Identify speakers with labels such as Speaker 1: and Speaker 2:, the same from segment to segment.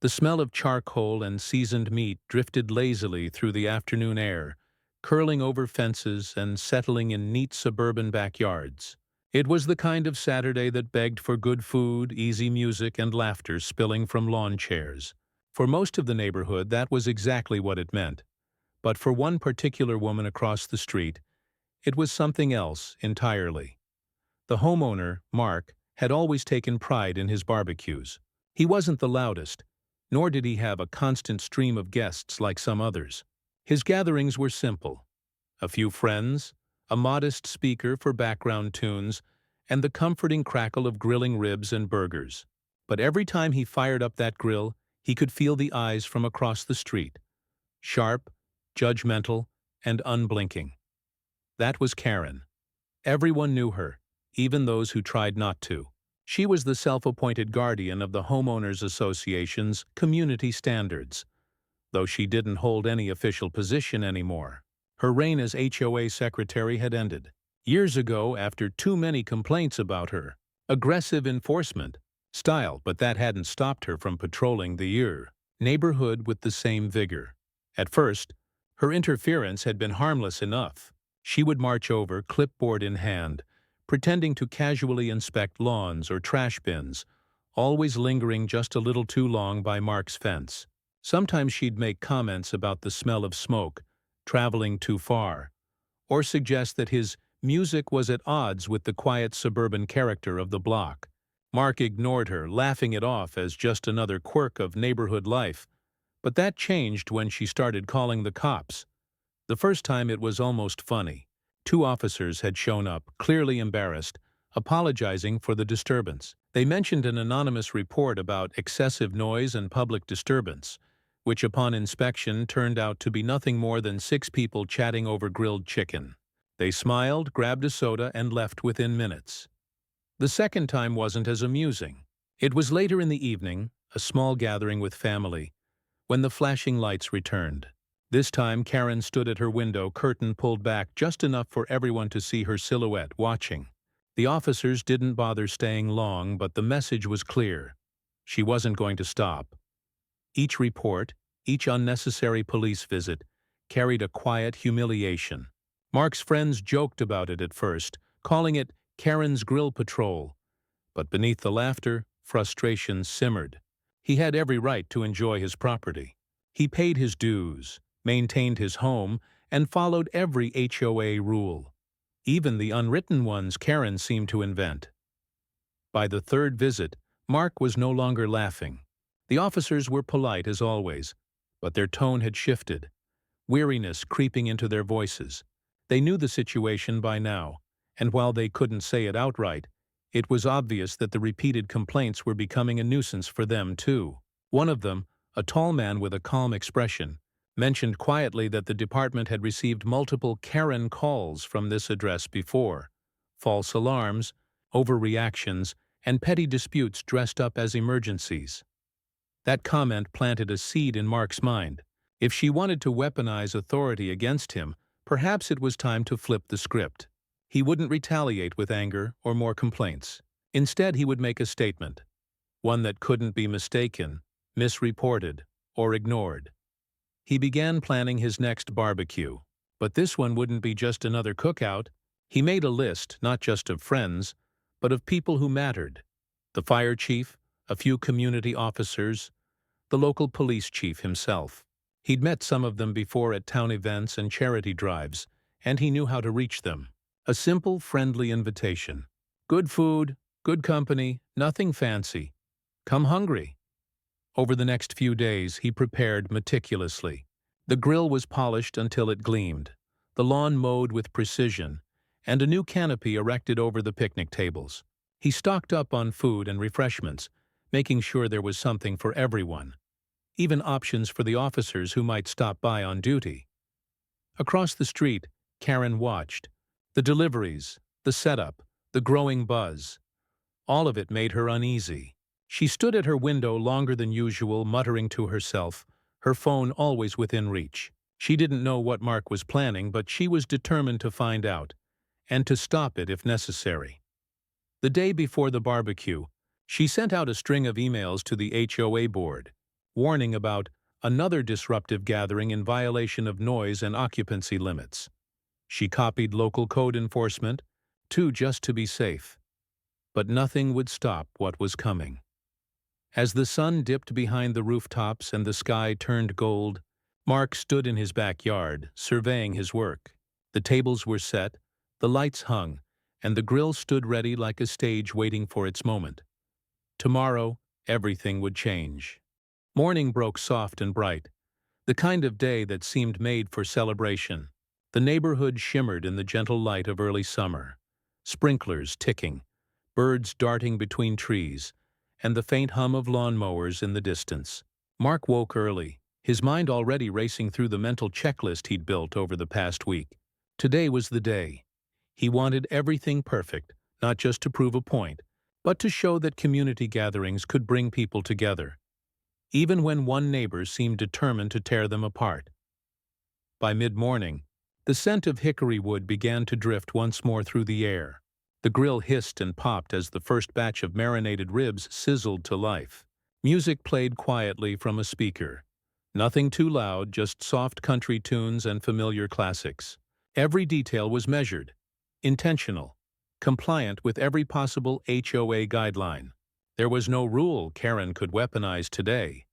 Speaker 1: The smell of charcoal and seasoned meat drifted lazily through the afternoon air, curling over fences and settling in neat suburban backyards. It was the kind of Saturday that begged for good food, easy music, and laughter spilling from lawn chairs. For most of the neighborhood, that was exactly what it meant. But for one particular woman across the street, it was something else entirely. The homeowner, Mark, had always taken pride in his barbecues. He wasn't the loudest, nor did he have a constant stream of guests like some others. His gatherings were simple: a few friends, a modest speaker for background tunes, and the comforting crackle of grilling ribs and burgers. But every time he fired up that grill, he could feel the eyes from across the street, sharp, judgmental, and unblinking. That was Karen. Everyone knew her, even those who tried not to. She was the self-appointed guardian of the Homeowners Association's community standards, though she didn't hold any official position anymore. Her reign as HOA secretary had ended years ago after too many complaints about her aggressive enforcement style, but that hadn't stopped her from patrolling the neighborhood with the same vigor. At first, her interference had been harmless enough. She would march over, clipboard in hand, pretending to casually inspect lawns or trash bins, always lingering just a little too long by Mark's fence. Sometimes she'd make comments about the smell of smoke, traveling too far, or suggest that his music was at odds with the quiet suburban character of the block. Mark ignored her, laughing it off as just another quirk of neighborhood life, but that changed when she started calling the cops. The first time it was almost funny. 2 officers had shown up, clearly embarrassed, apologizing for the disturbance. They mentioned an anonymous report about excessive noise and public disturbance, which upon inspection turned out to be nothing more than 6 people chatting over grilled chicken. They smiled, grabbed a soda, and left within minutes. The second time wasn't as amusing. It was later in the evening, a small gathering with family, when the flashing lights returned. This time Karen stood at her window, curtain pulled back just enough for everyone to see her silhouette, watching. The officers didn't bother staying long, but the message was clear. She wasn't going to stop. Each report, each unnecessary police visit, carried a quiet humiliation. Mark's friends joked about it at first, calling it Karen's Grill Patrol. But beneath the laughter, frustration simmered. He had every right to enjoy his property. He paid his dues, maintained his home, and followed every HOA rule, even the unwritten ones Karen seemed to invent. By the third visit, Mark was no longer laughing. The officers were polite as always, but their tone had shifted, weariness creeping into their voices. They knew the situation by now, and while they couldn't say it outright, it was obvious that the repeated complaints were becoming a nuisance for them too. One of them, a tall man with a calm expression, mentioned quietly that the department had received multiple Karen calls from this address before: false alarms, overreactions, and petty disputes dressed up as emergencies. That comment planted a seed in Mark's mind. If she wanted to weaponize authority against him, perhaps it was time to flip the script. He wouldn't retaliate with anger or more complaints. Instead, he would make a statement, one that couldn't be mistaken, misreported, or ignored. He began planning his next barbecue, but this one wouldn't be just another cookout. He made a list, not just of friends, but of people who mattered: the fire chief, a few community officers, the local police chief himself. He'd met some of them before at town events and charity drives, and he knew how to reach them. A simple, friendly invitation. Good food, good company, nothing fancy. Come hungry. Over the next few days, he prepared meticulously. The grill was polished until it gleamed, the lawn mowed with precision, and a new canopy erected over the picnic tables. He stocked up on food and refreshments, making sure there was something for everyone, even options for the officers who might stop by on duty. Across the street, Karen watched. The deliveries, the setup, the growing buzz. All of it made her uneasy. She stood at her window longer than usual, muttering to herself, her phone always within reach. She didn't know what Mark was planning, but she was determined to find out, and to stop it if necessary. The day before the barbecue, she sent out a string of emails to the HOA board. warning about another disruptive gathering in violation of noise and occupancy limits. She copied local code enforcement, too, just to be safe. But nothing would stop what was coming. As the sun dipped behind the rooftops and the sky turned gold, Mark stood in his backyard, surveying his work. The tables were set, the lights hung, and the grill stood ready like a stage waiting for its moment. Tomorrow, everything would change. Morning broke soft and bright, the kind of day that seemed made for celebration. The neighborhood shimmered in the gentle light of early summer, sprinklers ticking, birds darting between trees, and the faint hum of lawnmowers in the distance. Mark woke early, his mind already racing through the mental checklist he'd built over the past week. Today was the day. He wanted everything perfect, not just to prove a point, but to show that community gatherings could bring people together, even when one neighbor seemed determined to tear them apart. By mid-morning, the scent of hickory wood began to drift once more through the air. The grill hissed and popped as the first batch of marinated ribs sizzled to life. Music played quietly from a speaker. Nothing too loud, just soft country tunes and familiar classics. Every detail was measured, intentional, compliant with every possible HOA guideline. There was no rule Karen could weaponize today.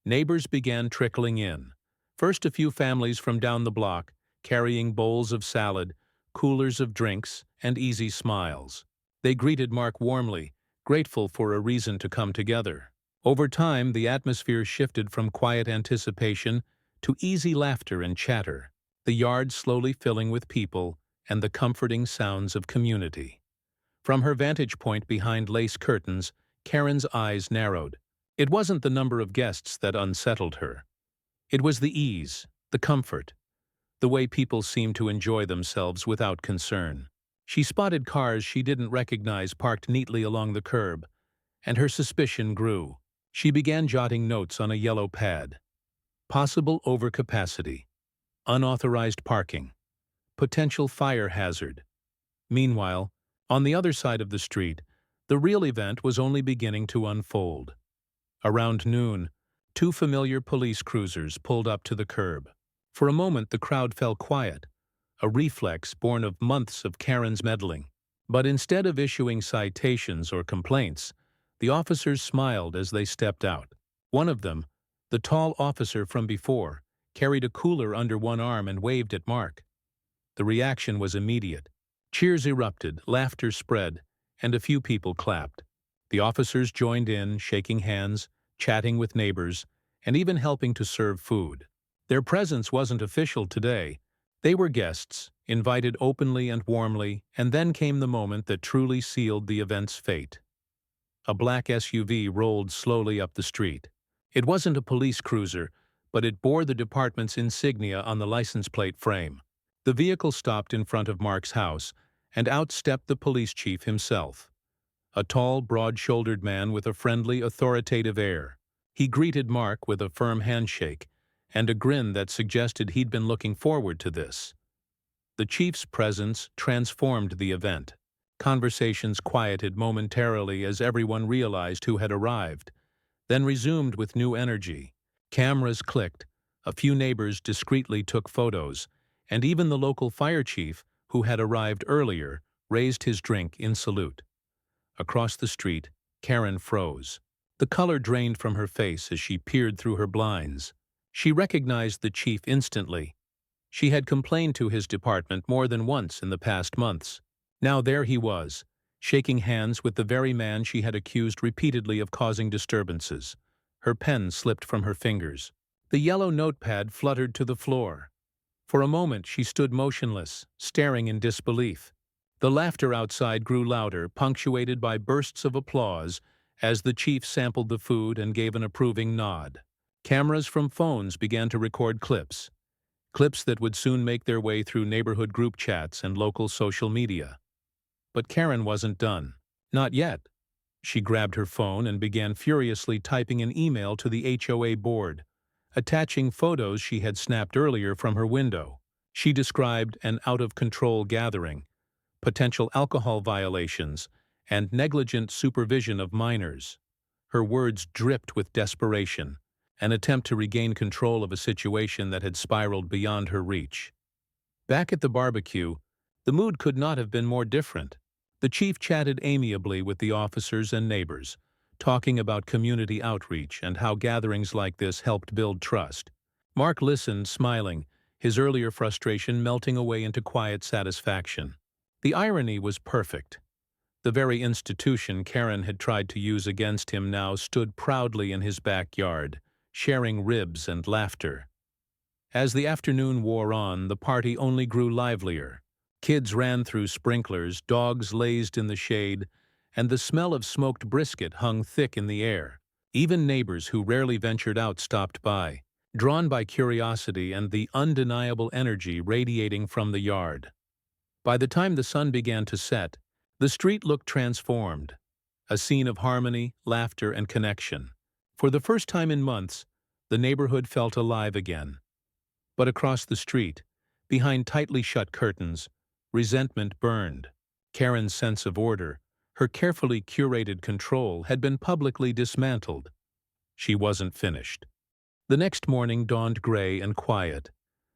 Speaker 1: Neighbors began trickling in. First, a few families from down the block, carrying bowls of salad, coolers of drinks, and easy smiles. They greeted Mark warmly, grateful for a reason to come together. Over time, the atmosphere shifted from quiet anticipation to easy laughter and chatter, the yard slowly filling with people and the comforting sounds of community. From her vantage point behind lace curtains, Karen's eyes narrowed. It wasn't the number of guests that unsettled her. It was the ease, the comfort, the way people seemed to enjoy themselves without concern. She spotted cars she didn't recognize parked neatly along the curb, and her suspicion grew. She began jotting notes on a yellow pad. Possible overcapacity, unauthorized parking, potential fire hazard. Meanwhile, on the other side of the street, the real event was only beginning to unfold. Around noon, two familiar police cruisers pulled up to the curb. For a moment, the crowd fell quiet, a reflex born of months of Karen's meddling. But instead of issuing citations or complaints, the officers smiled as they stepped out. One of them, the tall officer from before, carried a cooler under one arm and waved at Mark. The reaction was immediate. Cheers erupted, laughter spread, and a few people clapped. The officers joined in, shaking hands, chatting with neighbors, and even helping to serve food. Their presence wasn't official today. They were guests, invited openly and warmly, and then came the moment that truly sealed the event's fate. A black SUV rolled slowly up the street. It wasn't a police cruiser, but it bore the department's insignia on the license plate frame. The vehicle stopped in front of Mark's house, and out stepped the police chief himself. A tall, broad-shouldered man with a friendly, authoritative air. He greeted Mark with a firm handshake and a grin that suggested he'd been looking forward to this. The chief's presence transformed the event. Conversations quieted momentarily as everyone realized who had arrived, then resumed with new energy. Cameras clicked, a few neighbors discreetly took photos, and even the local fire chief, who had arrived earlier, raised his drink in salute. Across the street, Karen froze. The color drained from her face as she peered through her blinds. She recognized the chief instantly. She had complained to his department more than once in the past months. Now there he was, shaking hands with the very man she had accused repeatedly of causing disturbances. Her pen slipped from her fingers. The yellow notepad fluttered to the floor. For a moment she stood motionless, staring in disbelief. The laughter outside grew louder, punctuated by bursts of applause as the chief sampled the food and gave an approving nod. Cameras from phones began to record clips that would soon make their way through neighborhood group chats and local social media. But Karen wasn't done. Not yet. She grabbed her phone and began furiously typing an email to the HOA board, attaching photos she had snapped earlier from her window. She described an out-of-control gathering, potential alcohol violations, and negligent supervision of minors. Her words dripped with desperation. an attempt to regain control of a situation that had spiraled beyond her reach. Back at the barbecue, the mood could not have been more different. The chief chatted amiably with the officers and neighbors, talking about community outreach and how gatherings like this helped build trust. Mark listened, smiling, his earlier frustration melting away into quiet satisfaction. The irony was perfect. The very institution Karen had tried to use against him now stood proudly in his backyard, sharing ribs and laughter. As the afternoon wore on, the party only grew livelier. Kids ran through sprinklers, dogs lazed in the shade, and the smell of smoked brisket hung thick in the air. Even neighbors who rarely ventured out stopped by, drawn by curiosity and the undeniable energy radiating from the yard. By the time the sun began to set, the street looked transformed, a scene of harmony, laughter, and connection. For the first time in months, the neighborhood felt alive again. But across the street, behind tightly shut curtains, resentment burned. Karen's sense of order, her carefully curated control, had been publicly dismantled. She wasn't finished. The next morning dawned gray and quiet,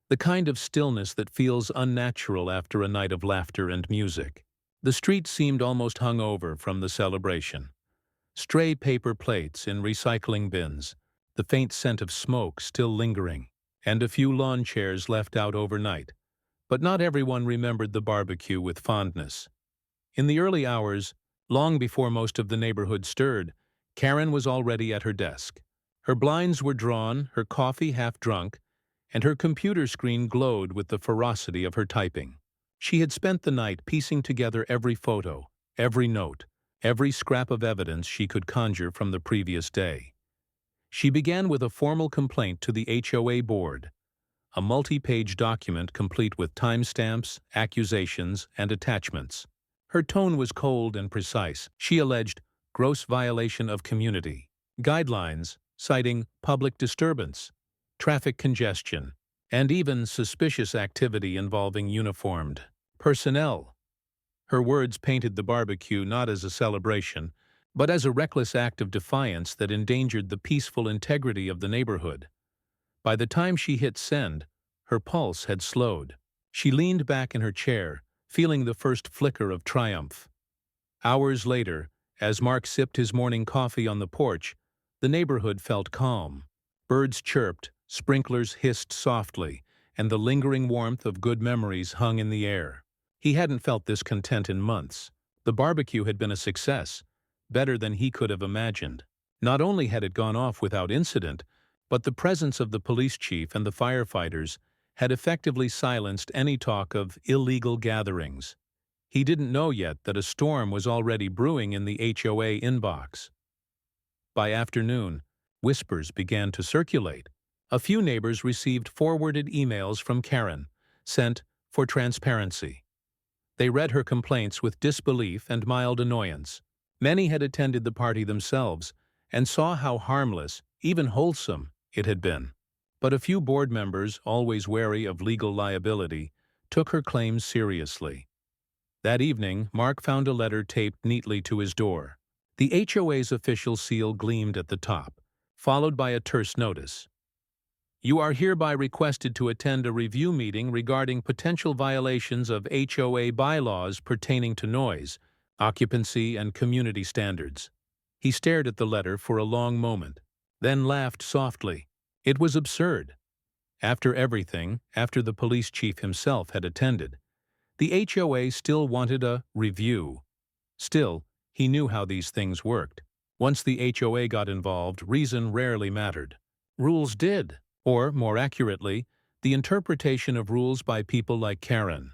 Speaker 1: the kind of stillness that feels unnatural after a night of laughter and music. The street seemed almost hungover from the celebration. Stray paper plates in recycling bins, the faint scent of smoke still lingering, and a few lawn chairs left out overnight. But not everyone remembered the barbecue with fondness. In the early hours, long before most of the neighborhood stirred, Karen was already at her desk. Her blinds were drawn, her coffee half drunk, and her computer screen glowed with the ferocity of her typing. She had spent the night piecing together every photo, every note, every scrap of evidence she could conjure from the previous day. She began with a formal complaint to the HOA board, a multi-page document complete with timestamps, accusations, and attachments. Her tone was cold and precise. She alleged gross violation of community guidelines, citing public disturbance, traffic congestion, and even suspicious activity involving uniformed personnel. Her words painted the barbecue not as a celebration, but as a reckless act of defiance that endangered the peaceful integrity of the neighborhood. By the time she hit send, her pulse had slowed. She leaned back in her chair, feeling the first flicker of triumph. Hours later, as Mark sipped his morning coffee on the porch, the neighborhood felt calm. Birds chirped, sprinklers hissed softly, and the lingering warmth of good memories hung in the air. He hadn't felt this content in months. The barbecue had been a success, better than he could have imagined. Not only had it gone off without incident, but the presence of the police chief and the firefighters had effectively silenced any talk of illegal gatherings. He didn't know yet that a storm was already brewing in the HOA inbox. By afternoon, whispers began to circulate. A few neighbors received forwarded emails from Karen, sent for transparency. They read her complaints with disbelief and mild annoyance. Many had attended the party themselves and saw how harmless, even wholesome, it had been. But a few board members, always wary of legal liability, took her claims seriously. That evening, Mark found a letter taped neatly to his door. The HOA's official seal gleamed at the top, followed by a terse notice. You are hereby requested to attend a review meeting regarding potential violations of HOA bylaws pertaining to noise, occupancy, and community standards. He stared at the letter for a long moment, then laughed softly. It was absurd. After everything, after the police chief himself had attended, the HOA still wanted a review. Still, he knew how these things worked. Once the HOA got involved, reason rarely mattered. Rules did. Or, more accurately, the interpretation of rules by people like Karen.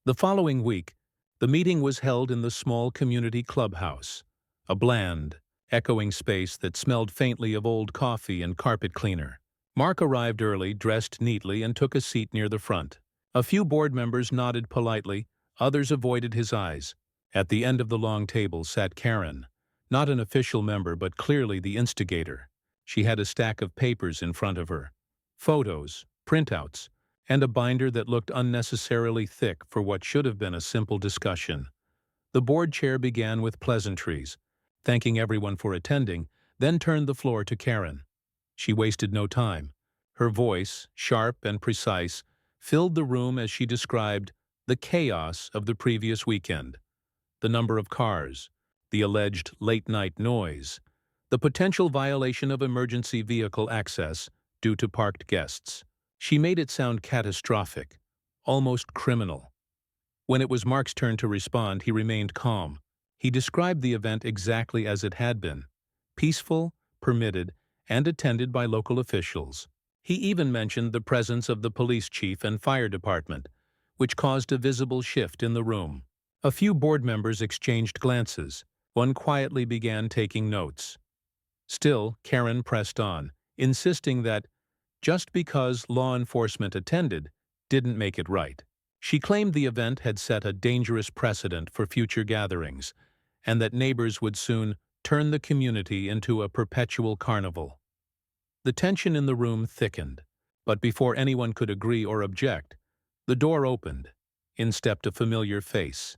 Speaker 1: The following week, the meeting was held in the small community clubhouse, a bland, echoing space that smelled faintly of old coffee and carpet cleaner. Mark arrived early, dressed neatly, and took a seat near the front. A few board members nodded politely, others avoided his eyes. At the end of the long table sat Karen, not an official member but clearly the instigator. She had a stack of papers in front of her, photos, printouts, and a binder that looked unnecessarily thick for what should have been a simple discussion. The board chair began with pleasantries, thanking everyone for attending, then turned the floor to Karen. She wasted no time. Her voice, sharp and precise, filled the room as she described the chaos of the previous weekend. The number of cars, the alleged late-night noise, the potential violation of emergency vehicle access due to parked guests. She made it sound catastrophic, almost criminal. When it was Mark's turn to respond, he remained calm. He described the event exactly as it had been: peaceful, permitted, and attended by local officials. He even mentioned the presence of the police chief and fire department, which caused a visible shift in the room. A few board members exchanged glances. One quietly began taking notes. Still, Karen pressed on, insisting that just because law enforcement attended didn't make it right. She claimed the event had set a dangerous precedent for future gatherings, and that neighbors would soon turn the community into a perpetual carnival. The tension in the room thickened, but before anyone could agree or object, the door opened. In stepped a familiar face.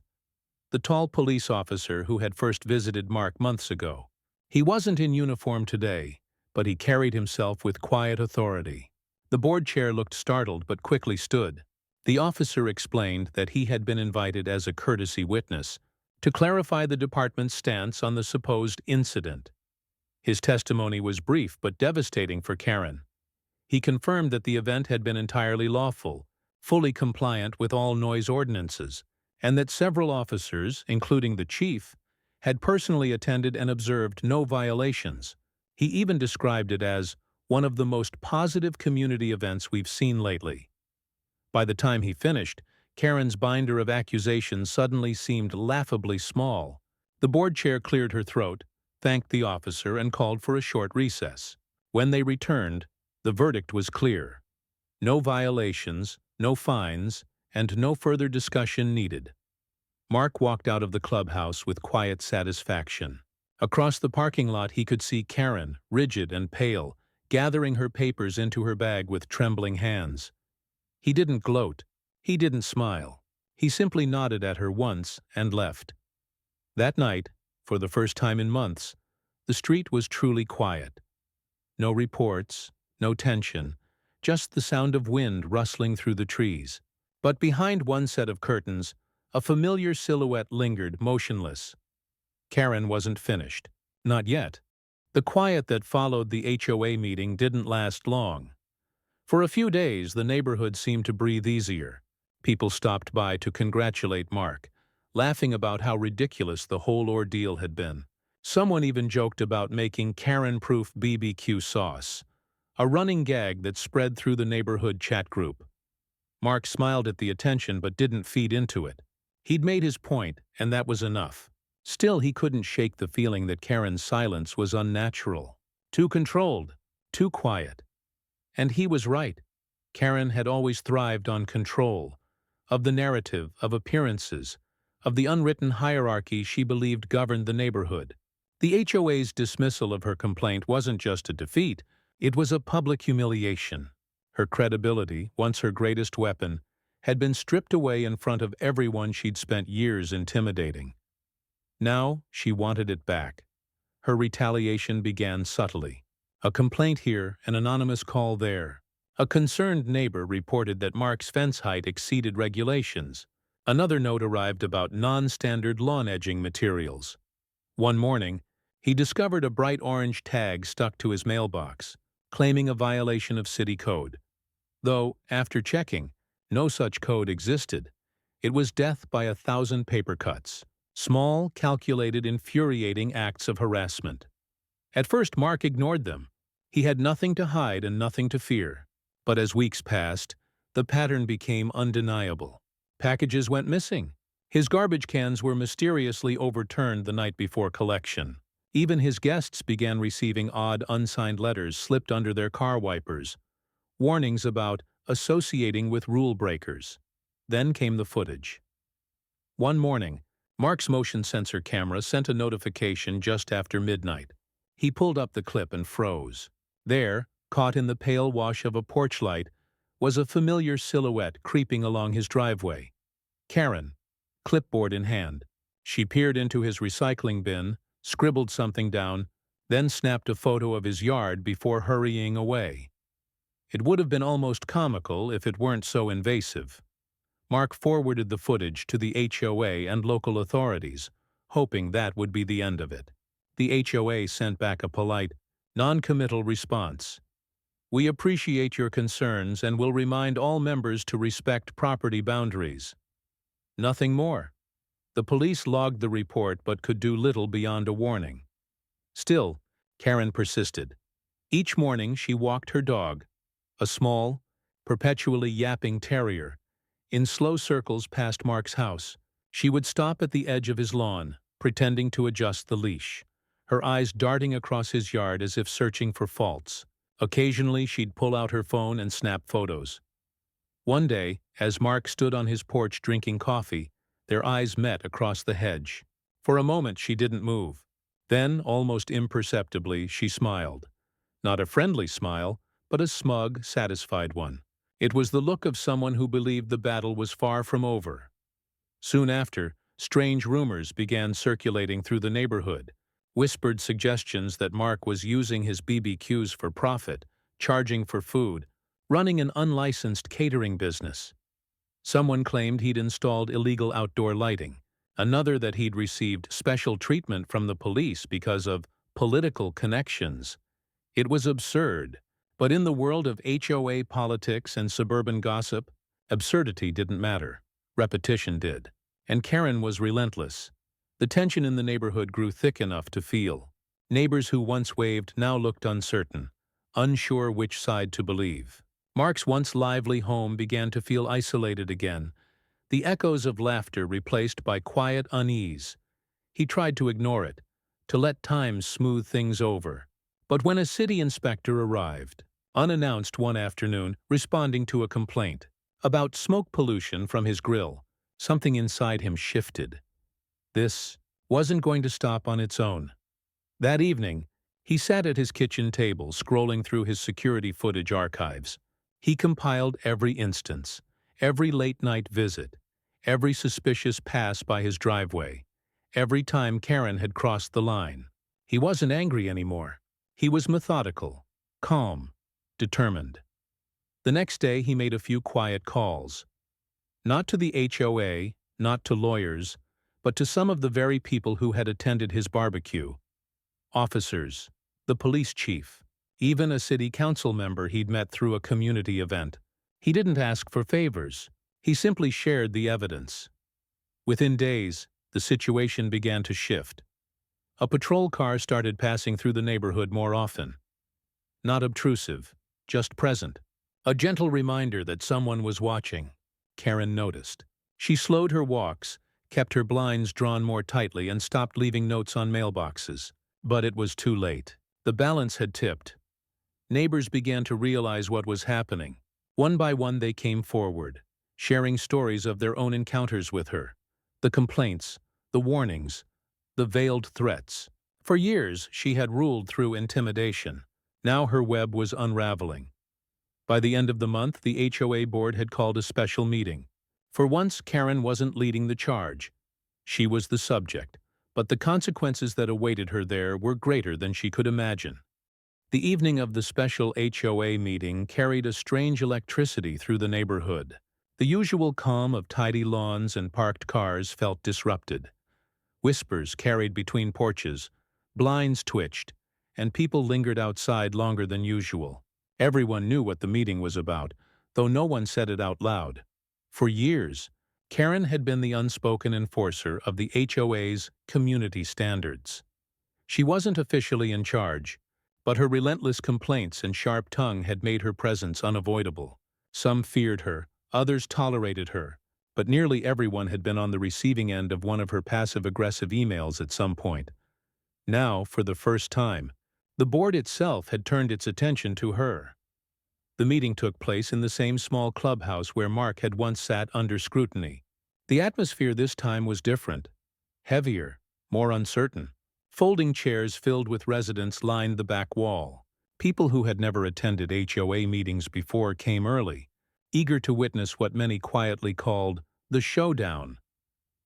Speaker 1: The tall police officer who had first visited Mark months ago. He wasn't in uniform today, but he carried himself with quiet authority. The board chair looked startled but quickly stood. The officer explained that he had been invited as a courtesy witness to clarify the department's stance on the supposed incident. His testimony was brief but devastating for Karen. He confirmed that the event had been entirely lawful, fully compliant with all noise ordinances, and that several officers, including the chief, had personally attended and observed no violations. He even described it as one of the most positive community events we've seen lately. By the time he finished, Karen's binder of accusations suddenly seemed laughably small. The board chair cleared her throat, thanked the officer, and called for a short recess. When they returned, the verdict was clear: no violations, no fines, and no further discussion needed. Mark walked out of the clubhouse with quiet satisfaction. Across the parking lot he could see Karen, rigid and pale, gathering her papers into her bag with trembling hands. He didn't gloat. He didn't smile. He simply nodded at her once and left. That night, for the first time in months, the street was truly quiet. No reports, no tension, just the sound of wind rustling through the trees. But behind one set of curtains, a familiar silhouette lingered motionless. Karen wasn't finished. Not yet. The quiet that followed the HOA meeting didn't last long. For a few days, the neighborhood seemed to breathe easier. People stopped by to congratulate Mark, laughing about how ridiculous the whole ordeal had been. Someone even joked about making Karen-proof BBQ sauce, a running gag that spread through the neighborhood chat group. Mark smiled at the attention but didn't feed into it. He'd made his point, and that was enough. Still, he couldn't shake the feeling that Karen's silence was unnatural. Too controlled, too quiet. And he was right. Karen had always thrived on control, of the narrative, of appearances, of the unwritten hierarchy she believed governed the neighborhood. The HOA's dismissal of her complaint wasn't just a defeat, it was a public humiliation. Her credibility, once her greatest weapon, had been stripped away in front of everyone she'd spent years intimidating. Now she wanted it back. Her retaliation began subtly. A complaint here, an anonymous call there. A concerned neighbor reported that Mark's fence height exceeded regulations. Another note arrived about non-standard lawn edging materials. One morning, he discovered a bright orange tag stuck to his mailbox, claiming a violation of city code. Though, after checking, no such code existed. It was death by 1,000 paper cuts. Small, calculated, infuriating acts of harassment. At first, Mark ignored them. He had nothing to hide and nothing to fear. But as weeks passed, the pattern became undeniable. Packages went missing. His garbage cans were mysteriously overturned the night before collection. Even his guests began receiving odd unsigned letters slipped under their car wipers, warnings about associating with rule breakers. Then came the footage. One morning, Mark's motion sensor camera sent a notification just after midnight. He pulled up the clip and froze. There, caught in the pale wash of a porch light, was a familiar silhouette creeping along his driveway. Karen, clipboard in hand. She peered into his recycling bin, scribbled something down, then snapped a photo of his yard before hurrying away. It would have been almost comical if it weren't so invasive. Mark forwarded the footage to the HOA and local authorities, hoping that would be the end of it. The HOA sent back a polite, non-committal response. "We appreciate your concerns and will remind all members to respect property boundaries." Nothing more. The police logged the report but could do little beyond a warning. Still, Karen persisted. Each morning she walked her dog, a small, perpetually yapping terrier, in slow circles past Mark's house. She would stop at the edge of his lawn, pretending to adjust the leash, her eyes darting across his yard as if searching for faults. Occasionally she'd pull out her phone and snap photos. One day, as Mark stood on his porch drinking coffee, their eyes met across the hedge. For a moment she didn't move. Then, almost imperceptibly, she smiled. Not a friendly smile, but a smug, satisfied one. It was the look of someone who believed the battle was far from over. Soon after, strange rumors began circulating through the neighborhood, whispered suggestions that Mark was using his BBQs for profit, charging for food, running an unlicensed catering business. Someone claimed he'd installed illegal outdoor lighting, another that he'd received special treatment from the police because of political connections. It was absurd, but in the world of HOA politics and suburban gossip, absurdity didn't matter. Repetition did. And Karen was relentless. The tension in the neighborhood grew thick enough to feel. Neighbors who once waved now looked uncertain, unsure which side to believe. Mark's once lively home began to feel isolated again, the echoes of laughter replaced by quiet unease. He tried to ignore it, to let time smooth things over. But when a city inspector arrived, unannounced one afternoon, responding to a complaint about smoke pollution from his grill, something inside him shifted. This wasn't going to stop on its own. That evening, he sat at his kitchen table scrolling through his security footage archives. He compiled every instance, every late-night visit, every suspicious pass by his driveway, every time Karen had crossed the line. He wasn't angry anymore. He was methodical, calm, determined. The next day he made a few quiet calls. Not to the HOA, not to lawyers, but to some of the very people who had attended his barbecue. Officers, the police chief, even a city council member he'd met through a community event. He didn't ask for favors. He simply shared the evidence. Within days, the situation began to shift. A patrol car started passing through the neighborhood more often. Not obtrusive, just present. A gentle reminder that someone was watching. Karen noticed. She slowed her walks, kept her blinds drawn more tightly, and stopped leaving notes on mailboxes. But it was too late. The balance had tipped. Neighbors began to realize what was happening. One by one they came forward, sharing stories of their own encounters with her. The complaints, the warnings, the veiled threats. For years she had ruled through intimidation. Now her web was unraveling. By the end of the month, the HOA board had called a special meeting. For once, Karen wasn't leading the charge. She was the subject, but the consequences that awaited her there were greater than she could imagine. The evening of the special HOA meeting carried a strange electricity through the neighborhood. The usual calm of tidy lawns and parked cars felt disrupted. Whispers carried between porches, blinds twitched, and people lingered outside longer than usual. Everyone knew what the meeting was about, though no one said it out loud. For years, Karen had been the unspoken enforcer of the HOA's community standards. She wasn't officially in charge, but her relentless complaints and sharp tongue had made her presence unavoidable. Some feared her, others tolerated her, but nearly everyone had been on the receiving end of one of her passive-aggressive emails at some point. Now, for the first time, the board itself had turned its attention to her. The meeting took place in the same small clubhouse where Mark had once sat under scrutiny. The atmosphere this time was different, heavier, more uncertain. Folding chairs filled with residents lined the back wall. People who had never attended HOA meetings before came early, eager to witness what many quietly called the showdown.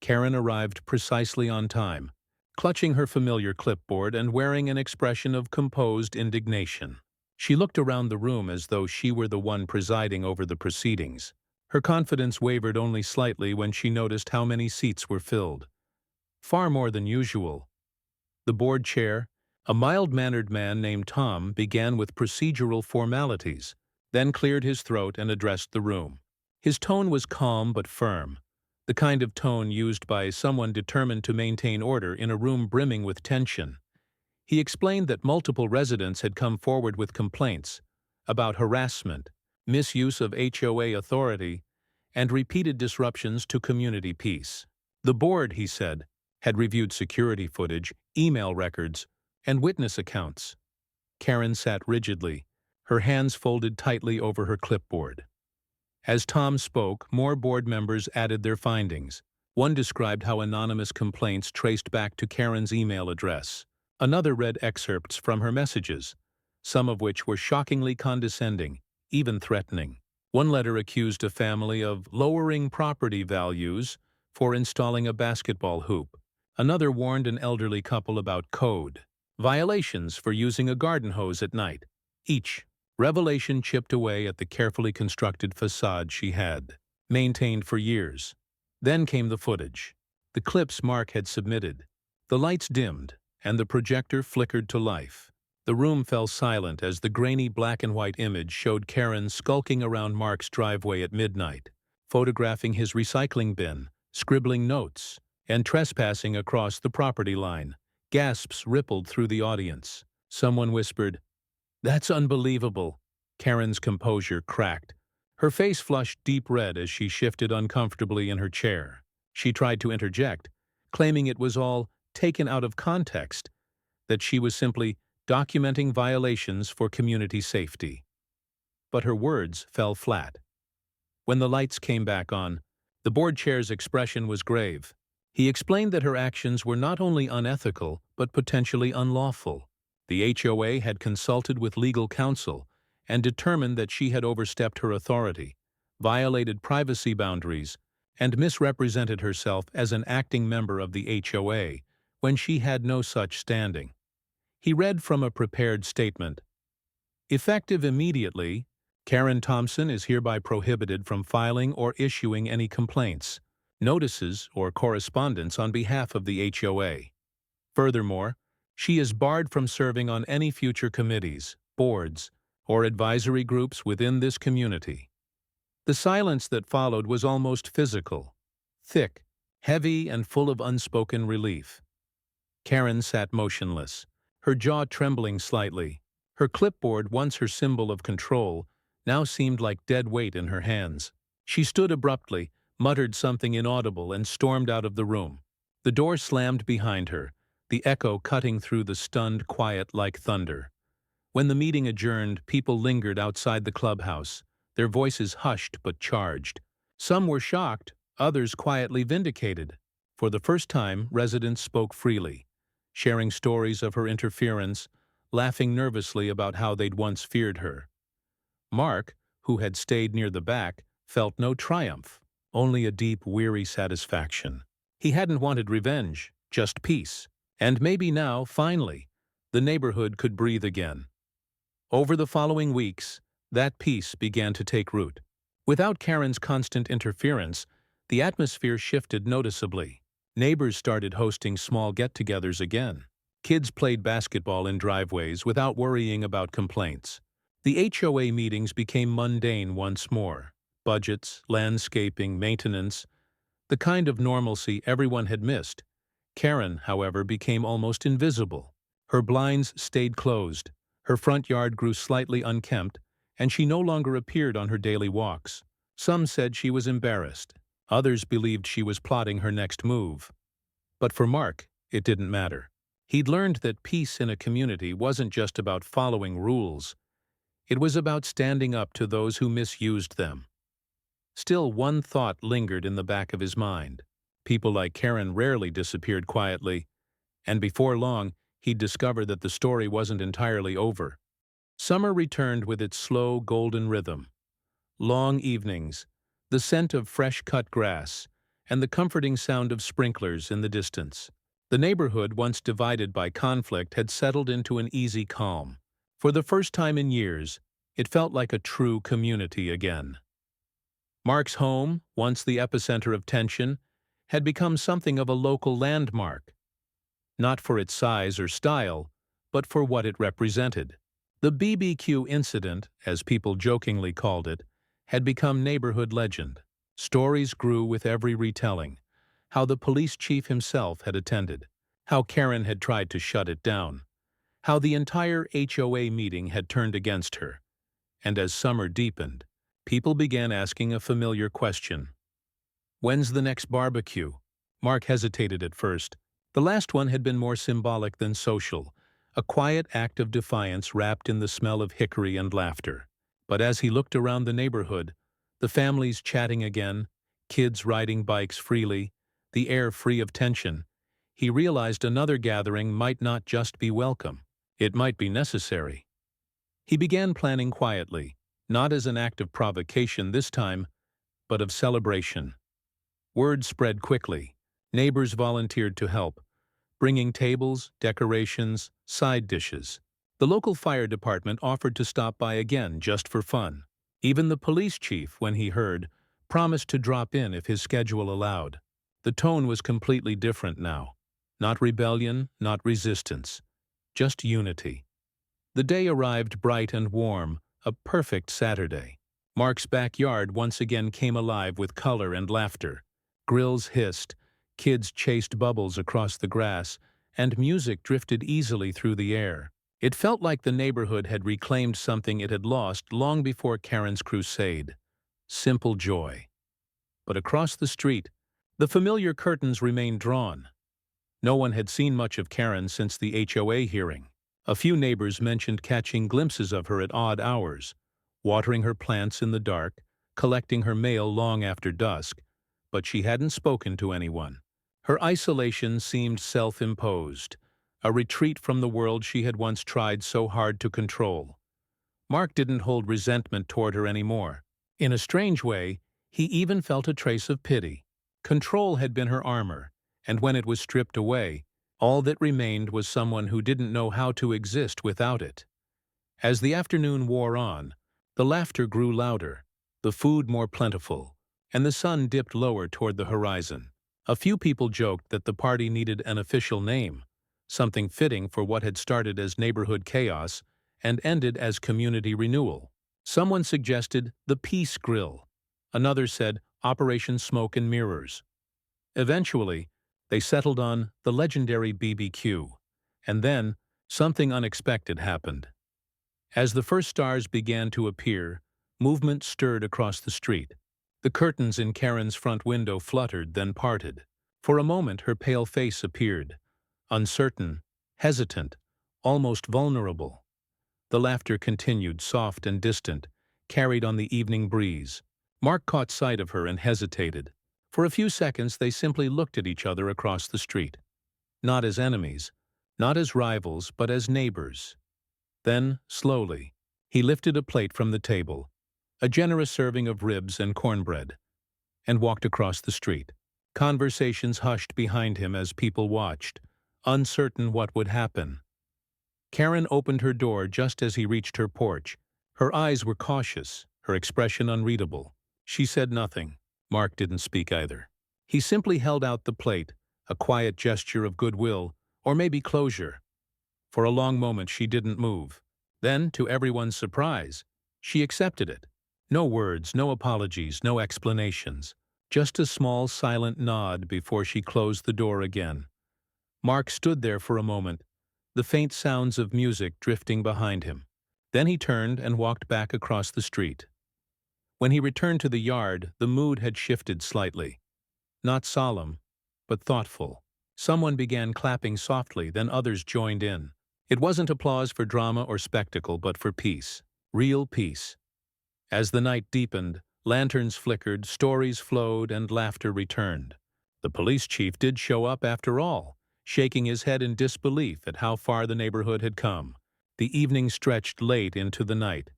Speaker 1: Karen arrived precisely on time, clutching her familiar clipboard and wearing an expression of composed indignation. She looked around the room as though she were the one presiding over the proceedings. Her confidence wavered only slightly when she noticed how many seats were filled. Far more than usual. The board chair, a mild-mannered man named Tom, began with procedural formalities, then cleared his throat and addressed the room. His tone was calm but firm, the kind of tone used by someone determined to maintain order in a room brimming with tension. He explained that multiple residents had come forward with complaints about harassment, misuse of HOA authority, and repeated disruptions to community peace. The board, he said, had reviewed security footage, email records, and witness accounts. Karen sat rigidly, her hands folded tightly over her clipboard. As Tom spoke, more board members added their findings. One described how anonymous complaints traced back to Karen's email address. Another read excerpts from her messages, some of which were shockingly condescending, even threatening. One letter accused a family of lowering property values for installing a basketball hoop. Another warned an elderly couple about code violations for using a garden hose at night. Each revelation chipped away at the carefully constructed facade she had maintained for years. Then came the footage. The clips Mark had submitted. The lights dimmed, and the projector flickered to life. The room fell silent as the grainy black-and-white image showed Karen skulking around Mark's driveway at midnight, photographing his recycling bin, scribbling notes, and trespassing across the property line. Gasps rippled through the audience. Someone whispered, "That's unbelievable." Karen's composure cracked. Her face flushed deep red as she shifted uncomfortably in her chair. She tried to interject, claiming it was all taken out of context, that she was simply documenting violations for community safety. But her words fell flat. When the lights came back on, the board chair's expression was grave. He explained that her actions were not only unethical, but potentially unlawful. The HOA had consulted with legal counsel and determined that she had overstepped her authority, violated privacy boundaries, and misrepresented herself as an acting member of the HOA when she had no such standing. He read from a prepared statement. Effective immediately, Karen Thompson is hereby prohibited from filing or issuing any complaints, notices, or correspondence on behalf of the HOA. Furthermore, she is barred from serving on any future committees, boards, or advisory groups within this community. The silence that followed was almost physical, thick, heavy, and full of unspoken relief. Karen sat motionless, her jaw trembling slightly. Her clipboard, once her symbol of control, now seemed like dead weight in her hands. She stood abruptly, muttered something inaudible, and stormed out of the room. The door slammed behind her, the echo cutting through the stunned quiet like thunder. When the meeting adjourned, people lingered outside the clubhouse, their voices hushed but charged. Some were shocked, others quietly vindicated. For the first time, residents spoke freely, sharing stories of her interference, laughing nervously about how they'd once feared her. Mark, who had stayed near the back, felt no triumph, only a deep, weary satisfaction. He hadn't wanted revenge, just peace. And maybe now, finally, the neighborhood could breathe again. Over the following weeks, that peace began to take root. Without Karen's constant interference, the atmosphere shifted noticeably. Neighbors started hosting small get-togethers again. Kids played basketball in driveways without worrying about complaints. The HOA meetings became mundane once more. Budgets, landscaping, maintenance, the kind of normalcy everyone had missed. Karen, however, became almost invisible. Her blinds stayed closed, her front yard grew slightly unkempt, and she no longer appeared on her daily walks. Some said she was embarrassed. Others believed she was plotting her next move. But for Mark, it didn't matter. He'd learned that peace in a community wasn't just about following rules. It was about standing up to those who misused them. Still, one thought lingered in the back of his mind. People like Karen rarely disappeared quietly, and before long, he'd discover that the story wasn't entirely over. Summer returned with its slow, golden rhythm. Long evenings, the scent of fresh-cut grass, and the comforting sound of sprinklers in the distance. The neighborhood, once divided by conflict, had settled into an easy calm. For the first time in years, it felt like a true community again. Mark's home, once the epicenter of tension, had become something of a local landmark, not for its size or style, but for what it represented. The BBQ incident, as people jokingly called it, had become neighborhood legend. Stories grew with every retelling: how the police chief himself had attended, how Karen had tried to shut it down, how the entire HOA meeting had turned against her. And as summer deepened, people began asking a familiar question. When's the next barbecue? Mark hesitated at first. The last one had been more symbolic than social, a quiet act of defiance wrapped in the smell of hickory and laughter. But as he looked around the neighborhood, the families chatting again, kids riding bikes freely, the air free of tension, he realized another gathering might not just be welcome, it might be necessary. He began planning quietly, not as an act of provocation this time, but of celebration. Word spread quickly. Neighbors volunteered to help, bringing tables, decorations, side dishes. The local fire department offered to stop by again just for fun. Even the police chief, when he heard, promised to drop in if his schedule allowed. The tone was completely different now. Not rebellion, not resistance, just unity. The day arrived bright and warm, a perfect Saturday. Mark's backyard once again came alive with color and laughter. Grills hissed, kids chased bubbles across the grass, and music drifted easily through the air. It felt like the neighborhood had reclaimed something it had lost long before Karen's crusade: simple joy. But across the street, the familiar curtains remained drawn. No one had seen much of Karen since the HOA hearing. A few neighbors mentioned catching glimpses of her at odd hours, watering her plants in the dark, collecting her mail long after dusk, but she hadn't spoken to anyone. Her isolation seemed self-imposed, a retreat from the world she had once tried so hard to control. Mark didn't hold resentment toward her anymore. In a strange way, he even felt a trace of pity. Control had been her armor, and when it was stripped away, all that remained was someone who didn't know how to exist without it. As the afternoon wore on, the laughter grew louder, the food more plentiful, and the sun dipped lower toward the horizon. A few people joked that the party needed an official name, something fitting for what had started as neighborhood chaos and ended as community renewal. Someone suggested the Peace Grill. Another said Operation Smoke and Mirrors. Eventually, they settled on the legendary BBQ, and then something unexpected happened. As the first stars began to appear, movement stirred across the street. The curtains in Karen's front window fluttered, then parted. For a moment her pale face appeared, uncertain, hesitant, almost vulnerable. The laughter continued, soft and distant, carried on the evening breeze. Mark caught sight of her and hesitated. For a few seconds they simply looked at each other across the street. Not as enemies, not as rivals, but as neighbors. Then, slowly, he lifted a plate from the table, a generous serving of ribs and cornbread, and walked across the street. Conversations hushed behind him as people watched, uncertain what would happen. Karen opened her door just as he reached her porch. Her eyes were cautious, her expression unreadable. She said nothing. Mark didn't speak either. He simply held out the plate, a quiet gesture of goodwill, or maybe closure. For a long moment she didn't move. Then, to everyone's surprise, she accepted it. No words, no apologies, no explanations. Just a small, silent nod before she closed the door again. Mark stood there for a moment, the faint sounds of music drifting behind him. Then he turned and walked back across the street. When he returned to the yard, the mood had shifted slightly. Not solemn, but thoughtful. Someone began clapping softly, then others joined in. It wasn't applause for drama or spectacle, but for peace. Real peace. As the night deepened, lanterns flickered, stories flowed, and laughter returned. The police chief did show up after all, shaking his head in disbelief at how far the neighborhood had come. The evening stretched late into the night,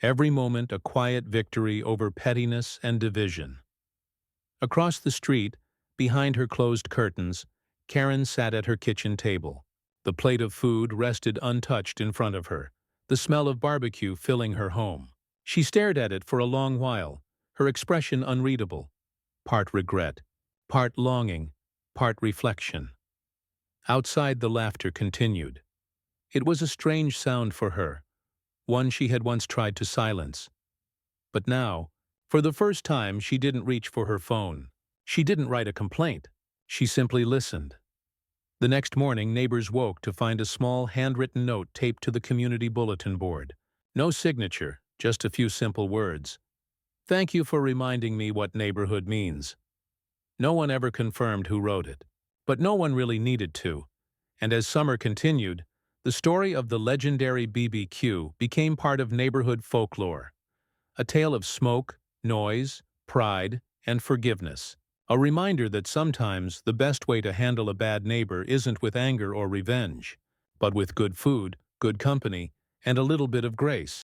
Speaker 1: every moment a quiet victory over pettiness and division. Across the street, behind her closed curtains, Karen sat at her kitchen table. The plate of food rested untouched in front of her, the smell of barbecue filling her home. She stared at it for a long while, her expression unreadable, part regret, part longing, part reflection. Outside, the laughter continued. It was a strange sound for her, one she had once tried to silence. But now, for the first time, she didn't reach for her phone. She didn't write a complaint. She simply listened. The next morning, neighbors woke to find a small handwritten note taped to the community bulletin board. No signature, just a few simple words. "Thank you for reminding me what neighborhood means." No one ever confirmed who wrote it. But no one really needed to. And as summer continued, the story of the legendary BBQ became part of neighborhood folklore. A tale of smoke, noise, pride, and forgiveness. A reminder that sometimes the best way to handle a bad neighbor isn't with anger or revenge, but with good food, good company, and a little bit of grace.